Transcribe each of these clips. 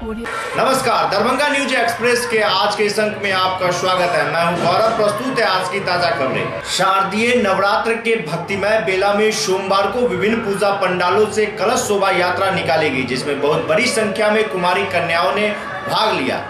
नमस्कार, Darbhanga news express के आज के इस अंक में आपका स्वागत है। मैं हूं गौरव। प्रस्तुत है आज की ताजा खबरें। शारदीय नवरात्र के भक्तिमय बेला में सोमवार को विभिन्न पूजा पंडालों से कलश शोभा यात्रा निकाली गई, जिसमें बहुत बड़ी संख्या में कुमारी कन्याओं ने भाग लिया।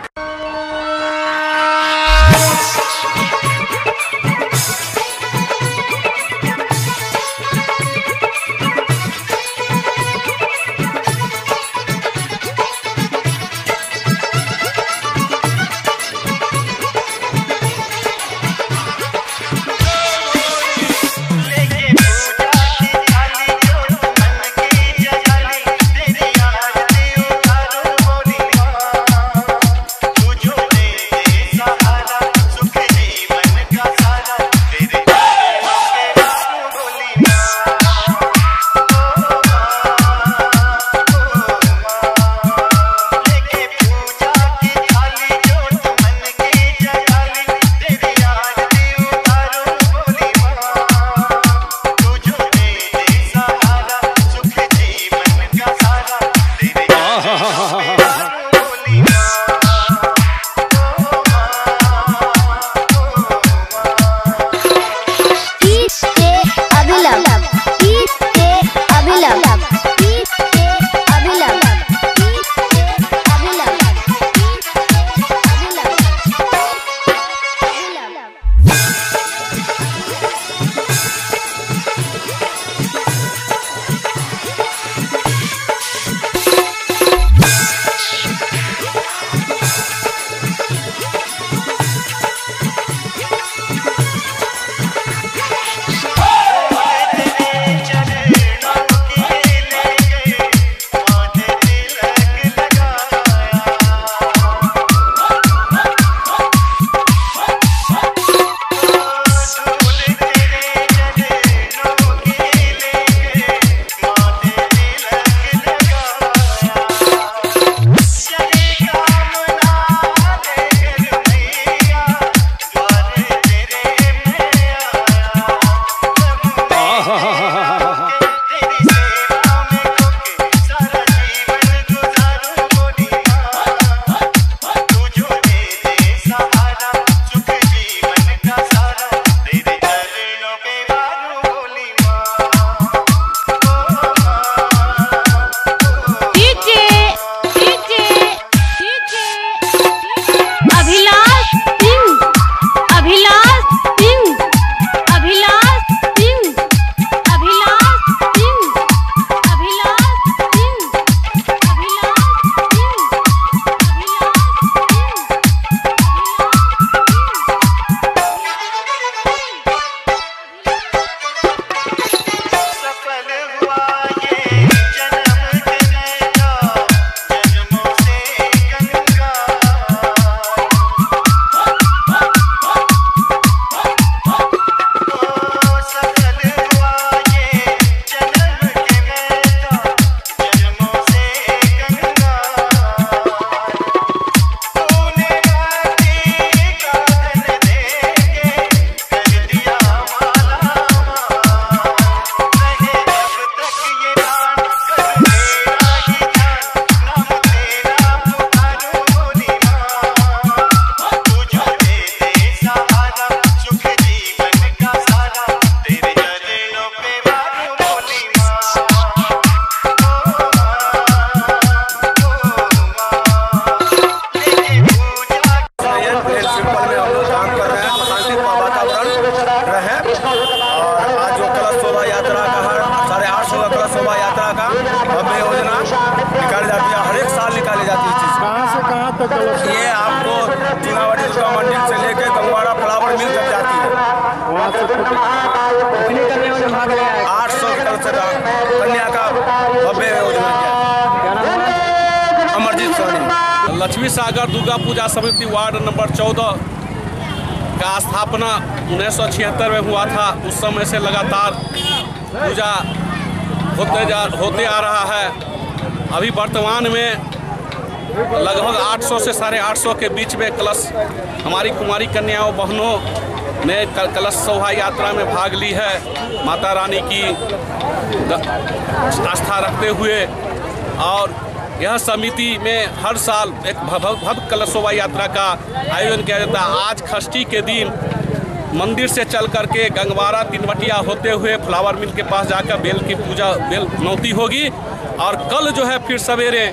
ये आपको चुनावड़ी दुर्गा मंदिर से लेकर गंगवाड़ा फ्लावर मिल तक जाती है। 800 कन्या का भव्य योजना अमरजीत सोनी। लक्ष्मी सागर दुर्गा पूजा समिति वार्ड नंबर 14 का स्थापना 1976 में हुआ था। उस समय से लगातार पूजा होते आ रहा है। अभी वर्तमान में लगभग 800 से 850 के बीच में कलश हमारी कुमारी कन्याओं बहनों ने कलश शोभा यात्रा में भाग ली है। माता रानी की आस्था रखते हुए और यह समिति में हर साल एक भव्य कलश शोभा यात्रा का आयोजन किया जाता है। आज षष्ठी के दिन मंदिर से चल करके गंगवारा तिनवटिया होते हुए फ्लावर मिल के पास जाकर बेल की पूजा बेल नौती होगी। और कल जो है फिर सवेरे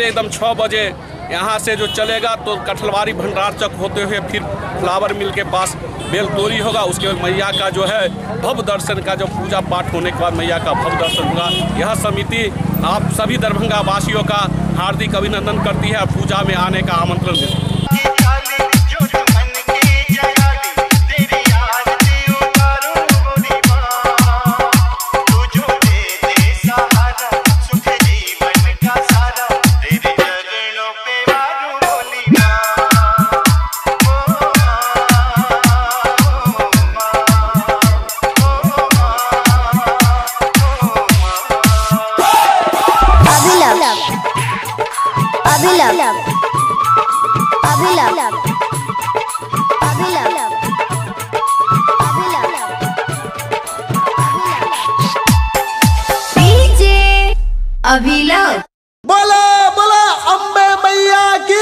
एकदम 6 बजे यहाँ से जो चलेगा तो कठलवारी भंडार चौक होते हुए फिर फ्लावर मिल के पास बेल तोरी होगा। उसके बाद मैया का जो है भव्य दर्शन का जो पूजा पाठ होने के बाद मैया का भव्य दर्शन होगा। यह समिति आप सभी दरभंगा वासियों का हार्दिक अभिनंदन करती है और पूजा में आने का आमंत्रण देती है। अभिलव बोला बोला अम्बे मैया की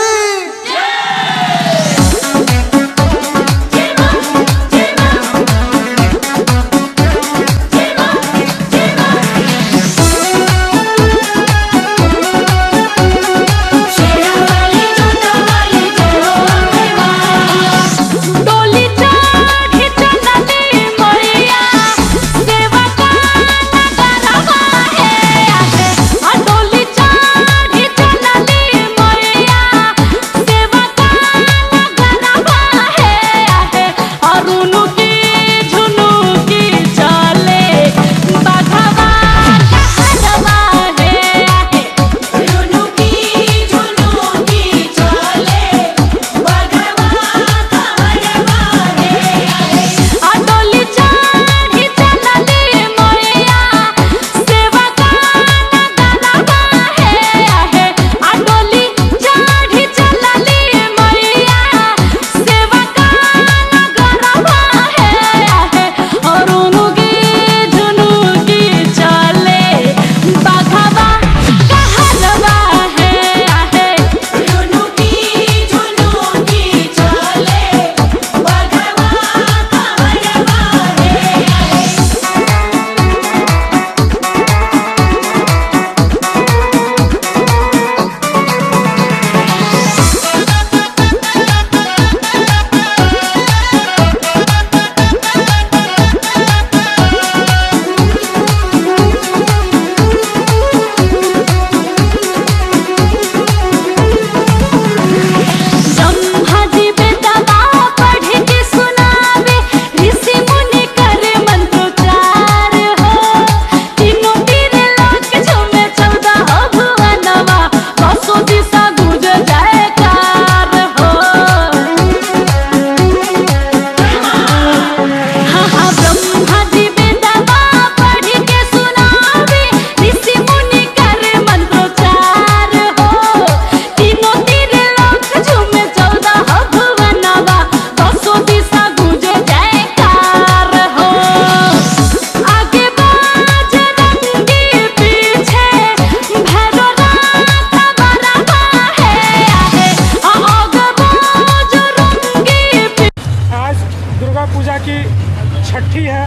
छठी है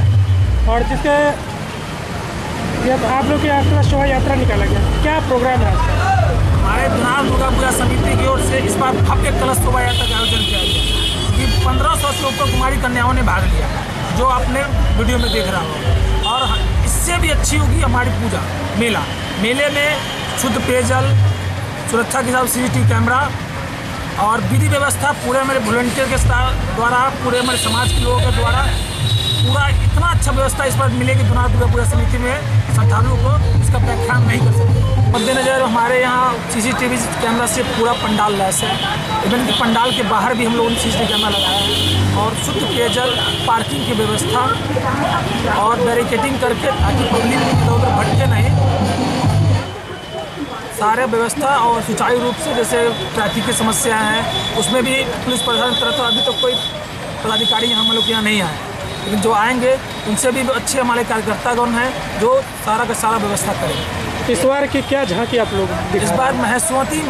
और जिसके आप लोग की यात्रा शोभा यात्रा निकाला गया, क्या प्रोग्राम है? हमारे धुनार दुर्गा पूजा समिति की ओर से इस बार भव्य कलश शोभा यात्रा का आयोजन किया गया कि 1500 से ऊपर कुमारी कन्याओं ने भाग लिया, जो आपने वीडियो में देख रहा हो। और इससे भी अच्छी होगी हमारी पूजा मेले में शुद्ध पेयजल, सुरक्षा के साथ CCTV कैमरा और विधि व्यवस्था पूरे मेरे वॉलंटियर के द्वारा, पूरे हमारे समाज के लोगों के द्वारा पूरा इतना अच्छा व्यवस्था इस बार मिलेगी धुनार दुर्गा पूजा समिति में, श्रद्धालुओं को इसका व्याख्यान नहीं कर सकते। मद्देनजर हमारे यहाँ CCTV कैमरा से पूरा पंडाल लैस है। इवन कि पंडाल के बाहर भी हम लोगों ने CCTV कैमरा लगाया है और शुद्ध पेयजल, पार्किंग की व्यवस्था और बैरिकेडिंग करके ताकि पब्लिक इधर उधर भटके नहीं, सारे व्यवस्था और सुचारू रूप से, जैसे ट्रैफिक की समस्या है उसमें भी पुलिस प्रशासन तरफ अभी तक कोई पदाधिकारी यहाँ हम लोग यहाँ नहीं आए, लेकिन जो आएंगे उनसे भी अच्छे हमारे कार्यकर्तागण हैं जो सारा का सारा व्यवस्था करेंगे। इस बार की क्या झांकी आप लोग इस दिखा? बार महेश्वती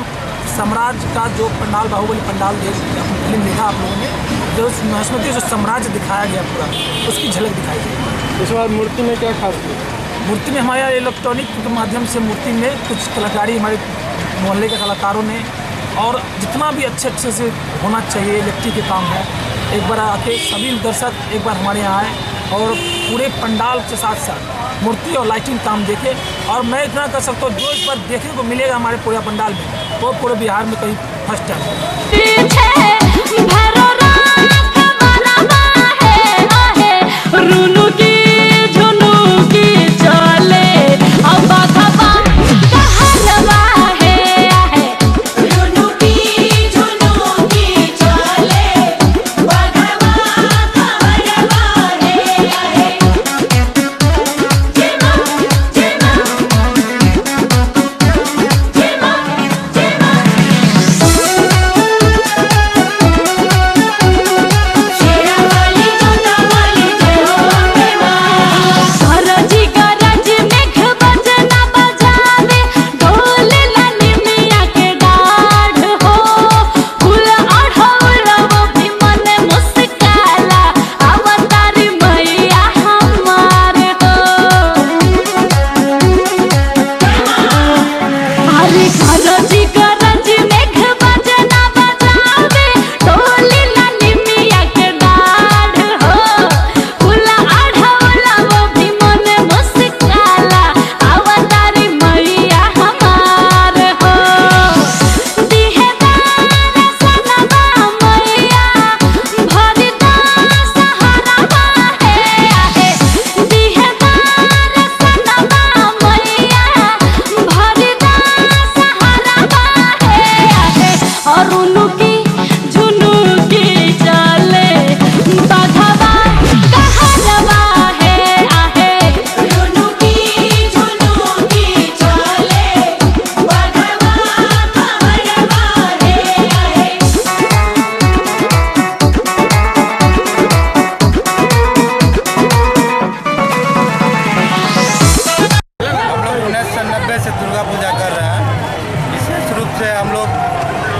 साम्राज्य का जो पंडाल, बाहुबली पंडाल फिल्म देखा आप लोगों ने, जो महेश्वती जो साम्राज्य दिखाया गया पूरा, उसकी झलक दिखाई गई। इस बार मूर्ति में क्या खास है? मूर्ति में हमारे इलेक्ट्रॉनिक के माध्यम से मूर्ति में कुछ कलाकारी हमारे मोहल्ले के कलाकारों ने, और जितना भी अच्छे से होना चाहिए इलेक्ट्रिक के काम है, एक बार आके सभी दर्शक एक बार हमारे यहाँ आए और पूरे पंडाल के साथ साथ मूर्ति और लाइटिंग काम देखे। और मैं इतना कर सकता हूँ, जो इस बार देखने को मिलेगा हमारे पूरे पंडाल में, वो पूरे बिहार में कहीं फर्स्ट टाइम।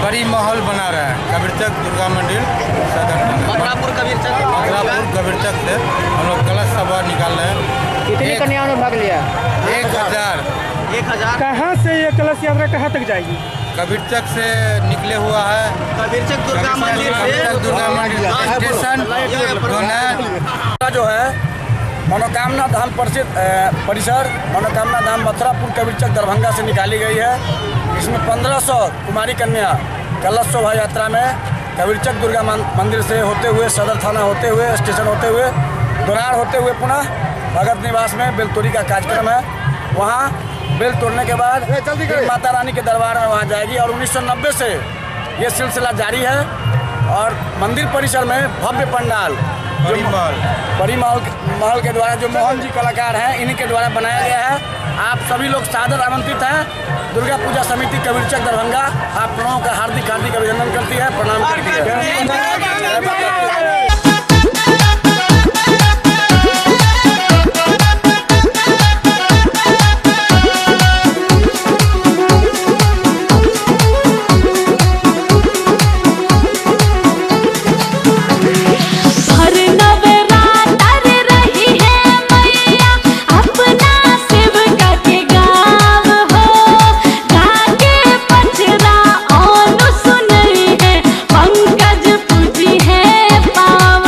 बड़ी माहौल बना रहे हैं। कबीरचक दुर्गा मंदिर सदर मथुरापुर कबीरचक से हम लोग कलश सभा निकाल रहे हैं। कितनी कन्याओं ने भाग लिया? 1000। कहाँ से ये कलश यात्रा कहाँ तक जाएगी? कबीरचक से निकले हुआ है, कबीरचक दुर्गा मंदिर स्टेशन जो है मनोकामना धाम परिसर मनोकामना धाम मथुरापुर कबीरचक दरभंगा से निकाली गई है। इसमें 1500 कुमारी कन्या कलश शोभा यात्रा में कबीरचक दुर्गा मंदिर से होते हुए सदर थाना होते हुए स्टेशन होते हुए दोनार होते हुए पुनः भगत निवास में बेलतोड़ी का कार्यक्रम है। वहाँ बेल तोड़ने के बाद माता रानी के दरबार में वहाँ जाएगी और 1990 से ये सिलसिला जारी है। और मंदिर परिसर में भव्य पंडाल बड़ी महल के द्वारा जो मोहन जी कलाकार हैं इन्हीं के द्वारा बनाया गया है। आप सभी लोग सादर आमंत्रित हैं। दुर्गा पूजा समिति कबीरचक दरभंगा आप लोगों का हार्दिक अभिनंदन करती है, प्रणाम करती है। पंकज पूजी है पाव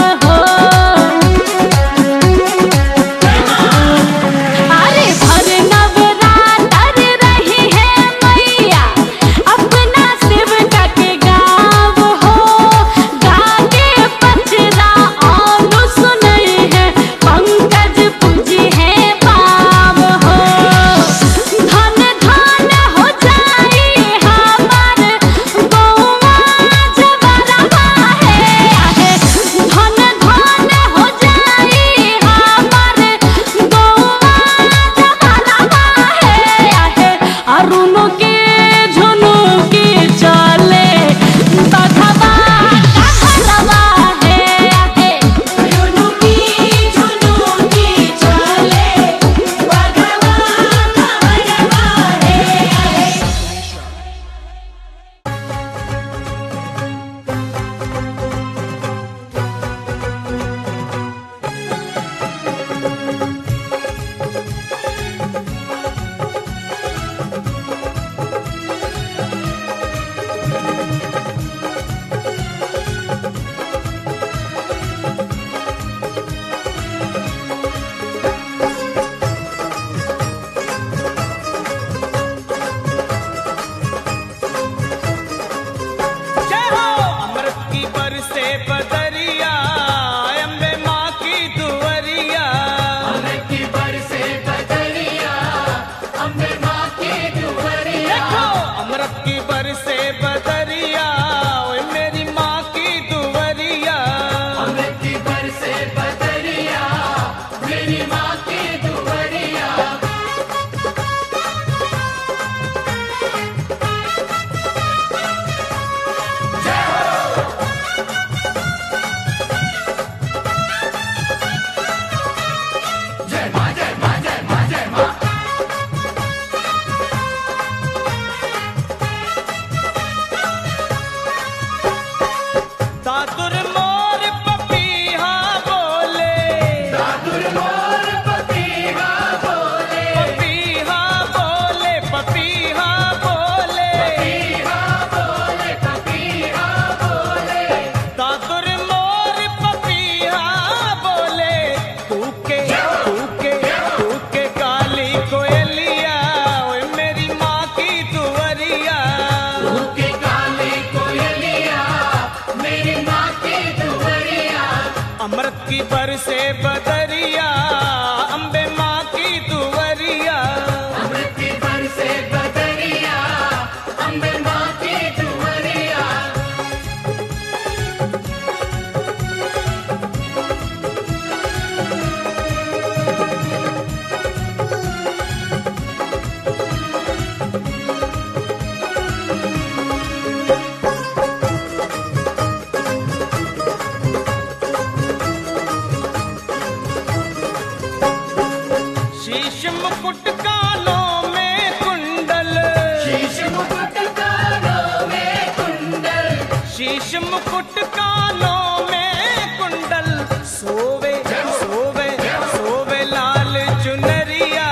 मुकुट कानों में कुंडल सोवे सोवे सोवे लाल चुनरिया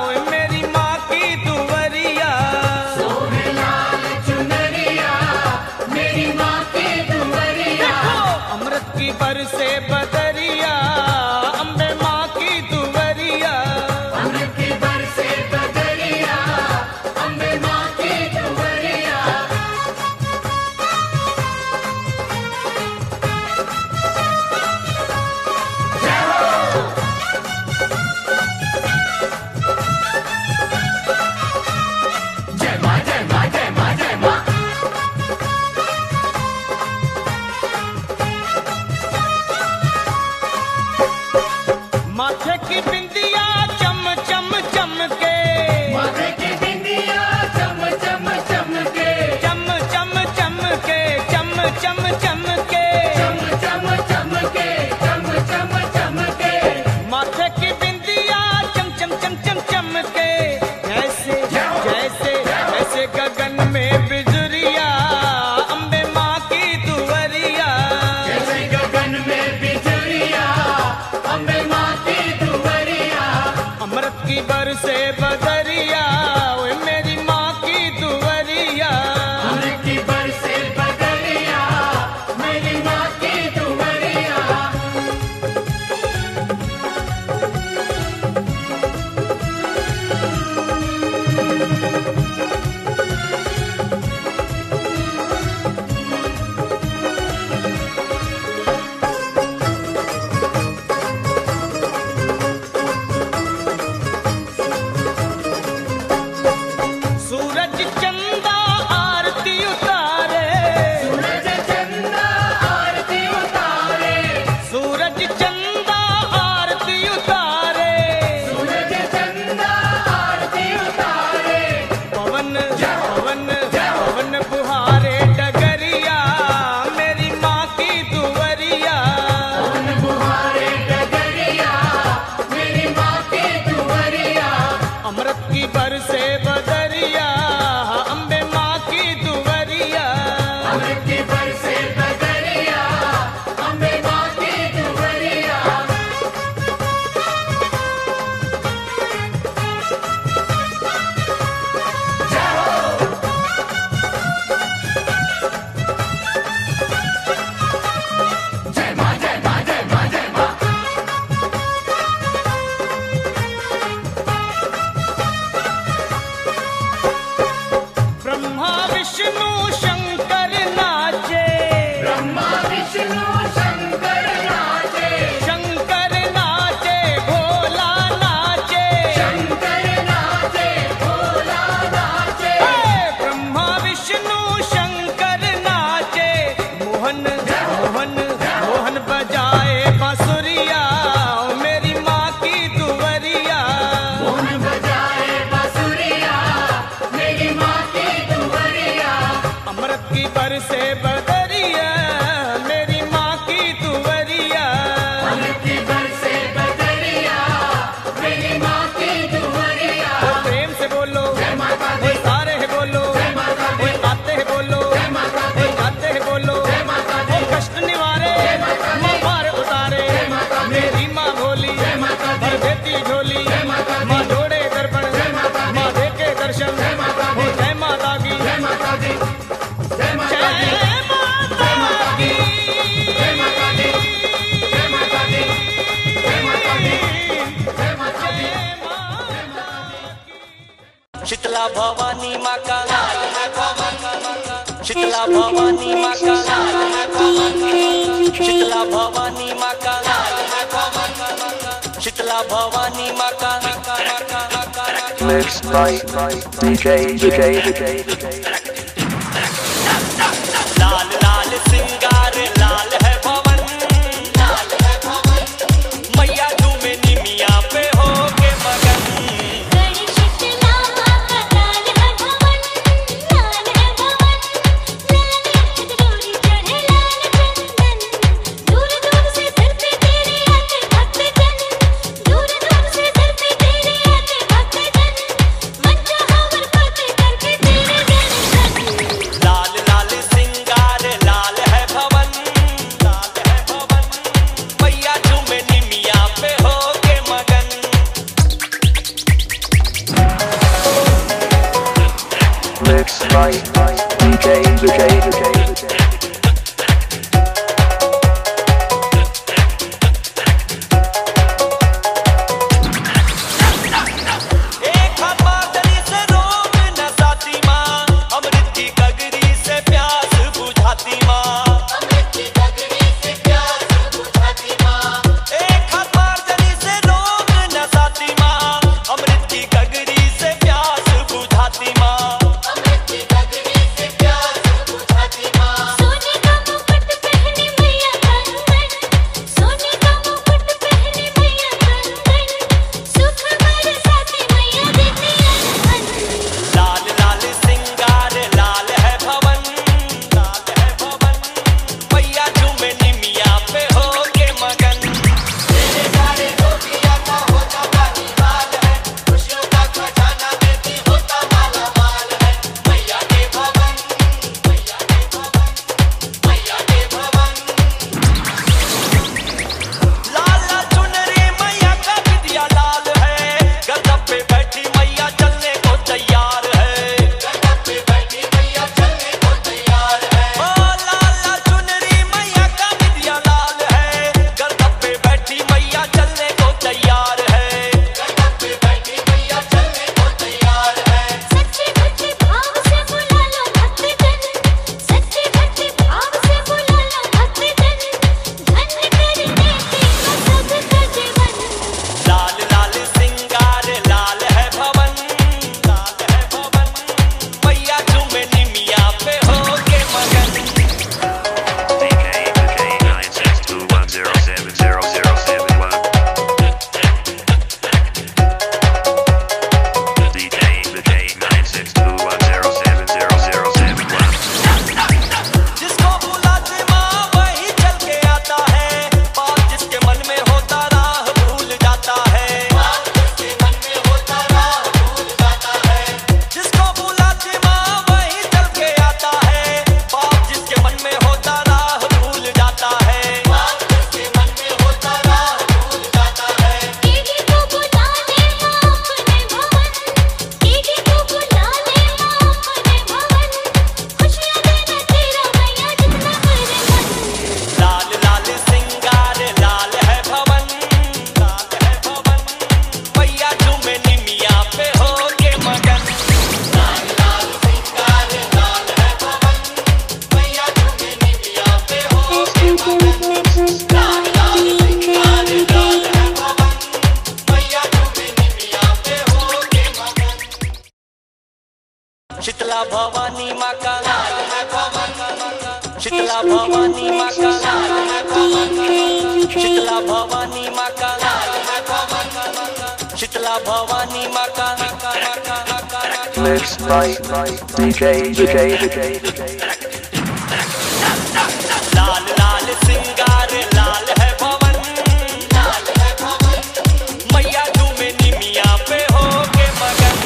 ओए मेरी माँ की दुवरिया सोवे लाल चुनरिया मेरी माँ की दुवरिया अमृत की बरसे बदरिया अम्बे माँ की दुवरिया अमृत की बरसे बदरिया अम्बे माँ की दुवरिया माथे की बिंदिया चम चम चमके माथे की बिंदिया चम चम चमके चम चम चमके चम चम चमके चम चम चमके चम चम चमके माथे की बिंदिया चम चम चम चम चमके जैसे जैसे जैसे गगन में बिजुरिया अम्बे माँ की दुवरिया जैसे गगन में बिजुरिया अम्बे माँ अमृत की बरसे बदरिया ओए मेरी माँ की दुवरिया अमृत की बरसे बदरिया मेरी माँ की दुवरिया सूरज चंदा आरती उतारे सूरज चंदा आरती उतारे सूरज चंदा आरती उतारे सूरज चंदा आरती उतारे पवन पवन पवन बुहारे डगरिया मेरी माँ की दुवरिया पवन बुहारे डगरिया मेरी माँ की दुवरिया अमृत की बरसे बदरिया अम्बे माँ की दुवरिया अमृत की बरसे बदरिया अम्बे माँ की दुवरिया जय माँ जय माँ जय माँ जय माँ ब्रह्मा विष्णु शंकर नाचे ब्रह्मा विष्णु शंकर नाचे शंकर नाचे भोला नाचे शंकर नाचे भोला नाचे ब्रह्मा विष्णु शंकर नाचे मोहन मोहन मोहन बजाए बांसुरिया मेरी माँ की दुवरिया मोहन बजाए बांसुरिया मेरी माँ की दुवरिया अमृत की बरसे बदरिया मेरी माँ की दुवरिया अमृत की बरसे बदरिया मेरी माँ की दुवरिया प्रेम से बोलो जय माता दी सारे है बोलो जय माता दी आते हैं बोलो जय माता दी जाते हैं बोलो जय माता दी कष्ट निवारे माँ पार उतारे मेरी माँ भोली भर देती झोली माँ जोड़े दर्पण माँ देखे दर्शन जय माता दी जय माता की जय माता दी जय माता दी जय माता की जय माता दी जय माता दी जय माता दी जय माता दी शीतला भवानी माँ का शीतला भवानी माँ का शीतला भवानी माँ का शीतला भवानी माँ का Mixed by DJ. लाल लाल सिंगार लाल है भवन मैया तुम्हें निमिया पे हो के मगन दूर दूर से शीतला भवानी माँ का शीतला भवानी माँ का शीतला भवानी माँ का शीतला भवानी माँ का Mixed by DJ. लाल लाल सिंगार लाल है भवन मैया झूमे निमिया पे हो के मगन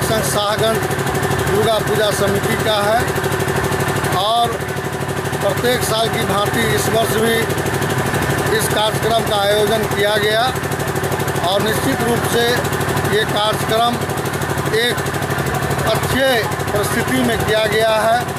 संघ शाहगंज दुर्गा पूजा समिति का है और प्रत्येक साल की भांति इस वर्ष भी इस कार्यक्रम का आयोजन किया गया और निश्चित रूप से ये कार्यक्रम एक अच्छे परिस्थिति में किया गया है।